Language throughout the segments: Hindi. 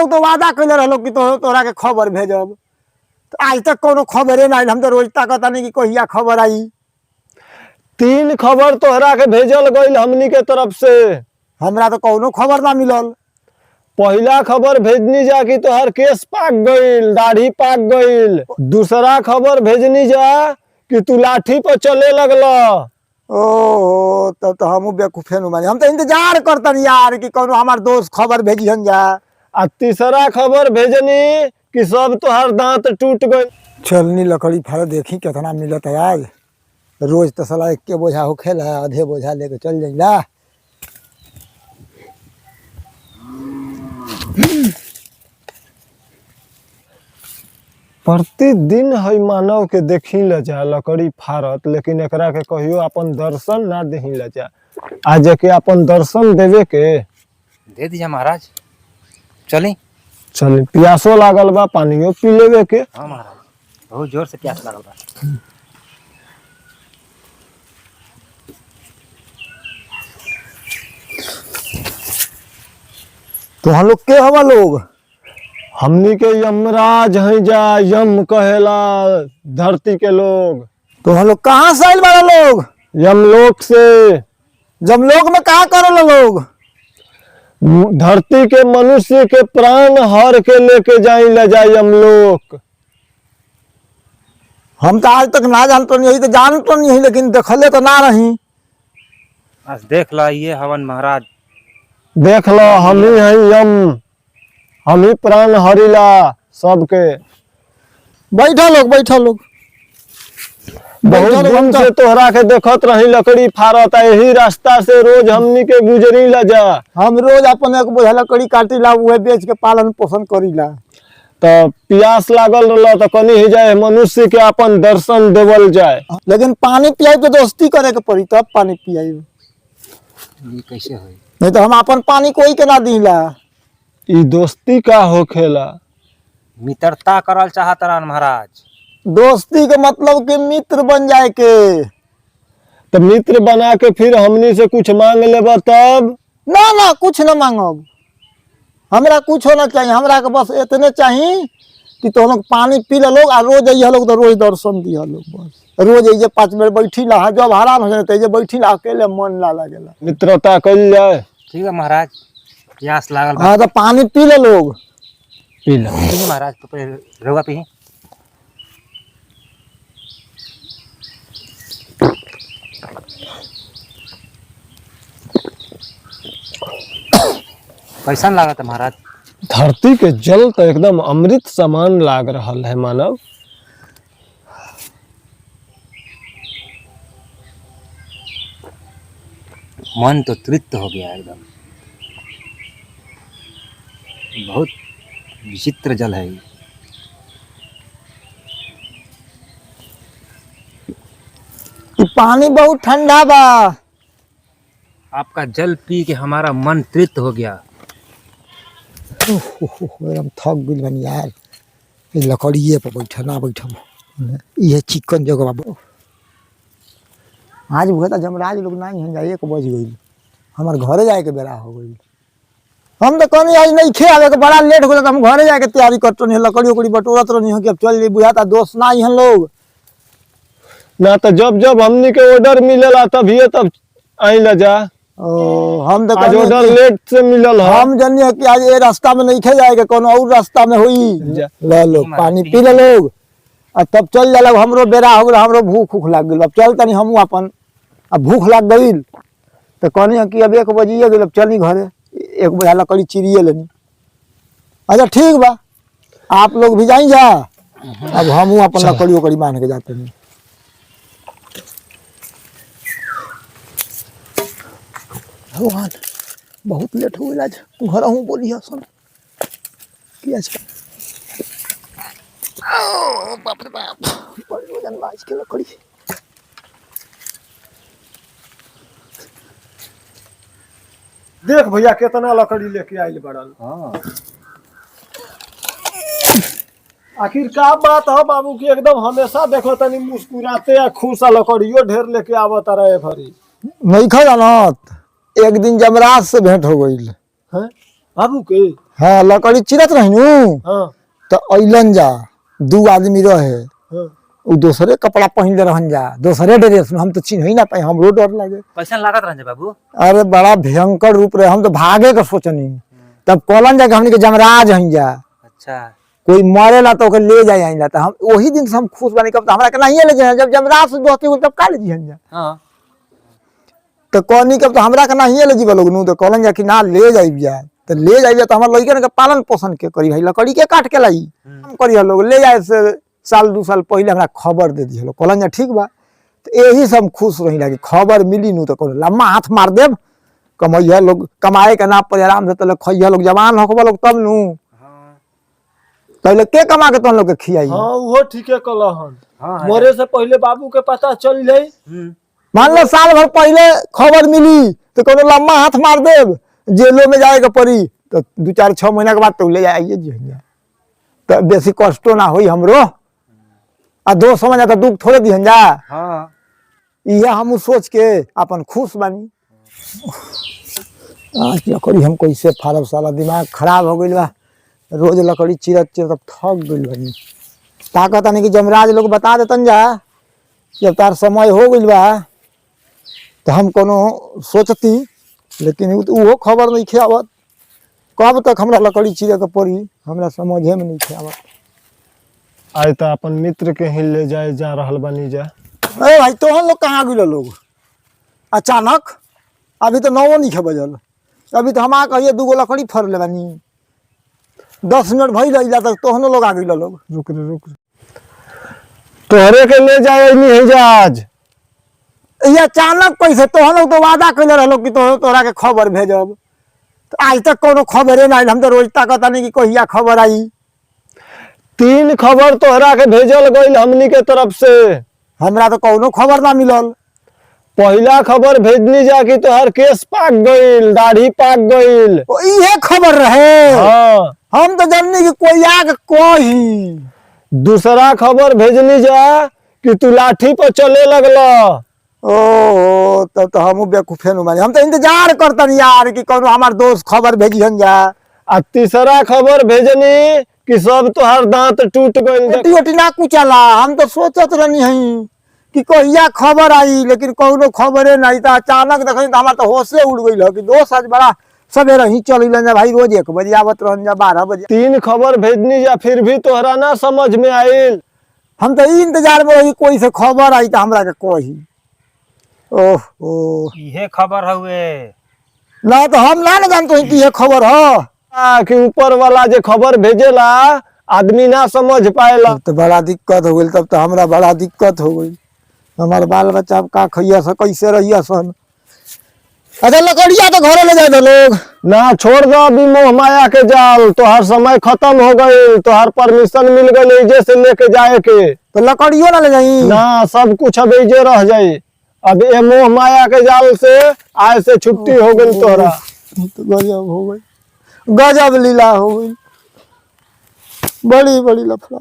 लोग तो वादा कैले रहलो कि तोरा के खबर भेजब, तो आज तक कोनो खबरे ना आइल। हम तो रोज ताकत नहीं कि कहिया खबर आई। 3 खबर तोहरा के भेजल गईल हमनी के तरफ से। हमरा तो कोनो खबर ना मिलल। पहला खबर भेजनी जा कि तोहर केस पाक गईल, दाढ़ी पाक गईल। दूसरा खबर भेजनी जा कि तू लाठी पर चले लगला। ओ तब तो हम बेवकूफे नु मानी। हम तो इंतजार करतन यार कि कोनो हमार दोस्त खबर भेजिहन जा। आ तीसरा खबर भेजनी कि सब तोहर दांत टूट गईल। चलनी लकड़ी फाड़ देखी कितना मिलत है आज। रोज तो साला 1 बोझा होखेला, आधे बोझा लेके चल जाइला। प्रतिदिन है मानव के देखी ल जा लकड़ी फाड़त, लेकिन एकरा के कहियो अपन दर्शन ना देही ल जा। आज के अपन दर्शन देवे के दे दीजिए महाराज। चली चल, प्यासो लागल बा, पानियो पी लेवे के। हाँ महाराज, बहुत जोर से प्यास लागल बा। तो हम लोग के हवा लोग हमनी के यमराज है जा, यम कहेला धरती के लोग। तो हम लोग कहाँ से आइल बारा लोग? यमलोक से। जमलोक में कहाँ करल लोग? धरती के मनुष्य के प्राण हर के लेके जाई ल जा यमलोक। हम तो आज तक ना जानते नहीं, तो जानते नहीं, लेकिन देखले तो ना रही। बस देख ला, ये हवन महाराज। देख लो, हम ही है यम, हम ही प्राण हरिला सबके। बैठा लोग, बैठा लोग। बहुत दिन से तोहरा के देखत रही लकड़ी फाड़त, यही रास्ता से रोज हमनी के गुजरी ला जा। हम रोज अपन 1 बोझा लकड़ी काटीला, उहे बेच के पालन पोषण करीला। तो प्यास लागल रहा तो कनी ही जाए मनुष्य के अपन दर्शन देवल जाए। लेकिन पानी पियाई तो दोस्ती करे के पड़ी, तब पानी पियाई। ये कैसे है? नहीं तो हम अपन पानी कोई के ना दीला। ई दोस्ती का होखेला? मित्रता करल चाहत रहन महाराज। दोस्ती के मतलब कि मित्र बन जाए के। तो मित्र बना के फिर हमनी से कुछ मांग लेबा तब? ना ना, कुछ ना मांगब। हमरा कुछ होना चाहिए। हमरा के बस इतने चाहिए कि तो लोग पानी पी ले लोग, और रोज अइह लोग तो रोज दर्शन दिया लोग। बस रोज अइजे 5 मिनट बैठी ला, जब हराम हो जाए बैठी ला, अकेले मन ना लगेला। मित्रता कल जाए। ठीक है महाराज, प्यास लागल बा। हाँ तो पानी पी ले लोग। पी ला ठीक है महाराज, तो रहुआ पी। कैसा लागत है महाराज? धरती के जल तो एकदम अमृत समान लाग रहा है मानव। मन तो तृप्त हो गया एकदम। बहुत विचित्र जल है। पानी बहुत ठंडा बा। आपका जल पी के हमारा मन तृप्त हो गया। एकदम थक गइल बानी यार। ये लकड़िए पर बैठा ना बैठा, ये चिकन जगह बा। आज भुआ जमराज लोग नहीं है, 1 बज गई। हमारे घरे जाए के बेरा हो गई। हम तो कहनी आज नहीं खे आवे के, बड़ा लेट हो गया। हम घरे जाके तैयारी करते नहीं, लकड़ी उकड़ी बटोरत रही कि अब चल जाइए। बुझाता दोस्त ना ही लोग ना। तो जब जब हमनी के ऑर्डर मिलेला तभी तब आई ला जा। हम तो आज ऑर्डर लेट से मिलल है। हम जानिए कि आज ये रास्ता में नहीं खे जाएगा, कोनो और रास्ता में हुई। ले लो पानी पी ले लोग, और तब चल जाला। हमरो बेरा हो गया, हमरो भूख उख लग गई। अब चल तनी हम अपन, अब भूख लग गई तो कहनी कि अब 1 बजिए गई, अब चली घरे। 1 बोझा लकड़ी चिरिए लेनी। अच्छा ठीक बा, आप लोग भी जाई जा। अब हम अपन लकड़ी उकड़ी मान के जाते नहीं। भगवान बहुत लेट हो गया। घर हूँ बोली सुन बाप रे बाप, बड़ी वजन बाज के लकड़ी। देख भैया कितना लकड़ी लेके आइल बड़ल। हाँ। आखिर का बात है बाबू की एकदम हमेशा देखो तनी मुस्कुराते या खुश लकड़ियों ढेर लेके आवत रहे भरी। नहीं खा जानत, एक दिन जमराज से भेंट हो गई। बाबू के। हाँ लकड़ी चिरत रही हाँ तो अइलन जा 2 आदमी रहे, हाँ उ दूसरे कपड़ा पहन रहन जा, दूसरे ड्रेस में, हम तो चिन्ह ही ना पाए, हमरो डर लगे। कैसा लागत रंजे बाबू? अरे बड़ा भयंकर रूप रहे, हम तो भागे के सोचनी। तब कहलन जा कि हमनी के जमराज हई जा, अच्छा कोई मरेला तो ओके ले जाए आइला, तो हम वही दिन से हम खुश बनी। कब तो हमरा के नहीं ले जाए, जब जमराज से दोस्ती हो तब का ले जी जा। हाँ तो कहनी कब तो हमरा के नहीं ले जीव लोग नु, तो कहलन जा कि ना ले जाइब जा, तो ले जाइब तो हमर लइकन के पालन पोषण के करी भाई, लकड़ी के काट के लाई हम करी लोग ले जाए से साल 2 साल पहले हमरा खबर दे दिए लोग। कहलन जा ठीक बा, तो यही से हम खुश रही लगी, खबर मिली नु तो कहल लम्मा हाथ मार देब, कमैया लोग कमाए के नाम पर आराम से तले खइया लोग, जवान होखबा लोग तब नु। पहले के कमा के तुम लोग के खियाई। हाँ वो ठीके कहलन। हाँ मरे से पहले बाबू के पता चल जाई। मान लो साल भर पहले खबर मिली तो कोनो लम्मा हाथ मार देब, जेलों में जाए के पड़ी, तो 2-4-6 महीना के बाद तो ले आइए जी, तो बेसी कष्टो ना होई हमरो, आ दो समझ तो दुख थोड़े दिहन जा। हाँ ये हम सोच के अपन खुश बानी। आज लकड़ी हम कैसे फारब, साला दिमाग खराब हो गइल बा, रोज लकड़ी चिरत चिरत थक गइल बानी। ताकत नहीं कि जमराज लोग बता देतन जा, जब तार समय हो गइल बा तो हम कोनो सोचती, लेकिन वो खबर नहीं खियावत। कब तक हमरा लकड़ी चिरे के पड़ी, हमरा समझे में नहीं खियावत। आज तो अपन मित्र के ही ले जाए जा रहल बनी जा। अरे भाई तो हम लोग कहाँ गइल लोग अचानक? अभी तो 9 नहीं खे बजल, अभी तो हम आ कहिए 2 लकड़ी फर ले बानी, 10 मिनट भई रही तक तोहनो लोग आ गइल लोग। रुक रे रुक, तोहरे के ले जाए नहीं है जहाज। ये अचानक कैसे? तोहन लोग तो वादा कैले रहलो कि तोहरा के खबर भेजब, तो आज तक कोनो खबरे ना आइल। हम तो रोज ताकत नहीं कि कहिया खबर आई। 3 खबर तोहरा के भेजल गइल हमनी के तरफ से, हमरा तो कोनो खबर ना मिलल। पहला खबर भेजनी जा कि तोहर केस पाक गइल, दाढ़ी पाक गइल। इहे खबर रहे। हाँ हम तो जाननी कि कोई आके कही। दूसरा खबर भेजनी जा कि तू लाठी पर चले लगला। ओ तब तो हम बेवकूफे नु माने, हम तो इंतजार करतन यार कि कोनो हमार दोस्त खबर भेजिहन जा। आ तीसरा खबर भेजनी कि सब तोहर दांत टूट गइल। ओटी ओटी ना कुचला, हम तो सोचत रहनी हई कि कहिया खबर आई, लेकिन कोनो खबरे नहीं। तो अचानक देखनी तो हमार तो होशे उड़ गइल कि दोस्त आज बड़ा सवेरे ही चलिलन जा भाई, रोज 1 बजे आवत रहन जा, 12 बजे। 3 खबर भेजनी जा, फिर भी तोहरा ना समझ में आइल। हम तो ई इंतजार में रही कोई से खबर आई तो हमरा के कही। ओह ओ ये खबर हुए ना, तो हम ना जानते हैं कि ये खबर हो कि ऊपर वाला जे खबर भेजेला आदमी ना समझ पाएला। तो बड़ा दिक्कत हो गई, तब तो हमरा बड़ा दिक्कत हो गई। हमारे बाल बच्चा अब का खइया सा, कैसे रहिया सन। अच्छा लकड़िया तो घरे ले जाए दो लोग ना, छोड़ दो अभी मोह माया के जाल, तोहर समय खत्म हो गई, तोहर परमिशन मिल गई जैसे लेके जाए के। तो लकड़ियों ना ले जाई ना, सब कुछ अब जे रह जाई। अब ये मोह माया के जाल से आज से छुट्टी हो गई तोहरा। तो गजब हो गई, गजब लीला हो गई, बड़ी बड़ी लफड़ा।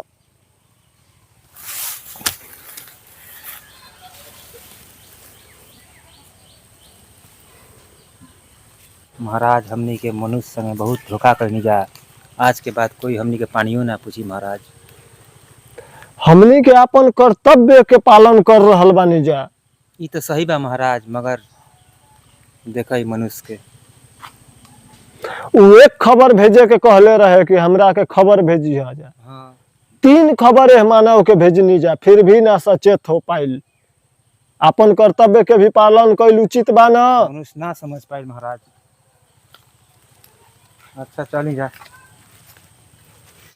महाराज, हमनी के मनुष्य संगे बहुत धोखा करनी जा। आज के बाद कोई हमनी के पानियों ना पूछी महाराज। हमनी के अपन कर्तव्य के पालन कर रहल बानी जा। ये तो सही बा महाराज, मगर देखा ही मनुष्य के। वो 1 खबर भेजे के कहले रहे कि हमरा के खबर भेजी जा। हाँ 3 खबर मानव के भेजनी जा, फिर भी ना सचेत हो पाइल। अपन कर्तव्य के भी पालन कैल उचित बा ना। मनुष्य ना समझ पाए महाराज। अच्छा चली जा।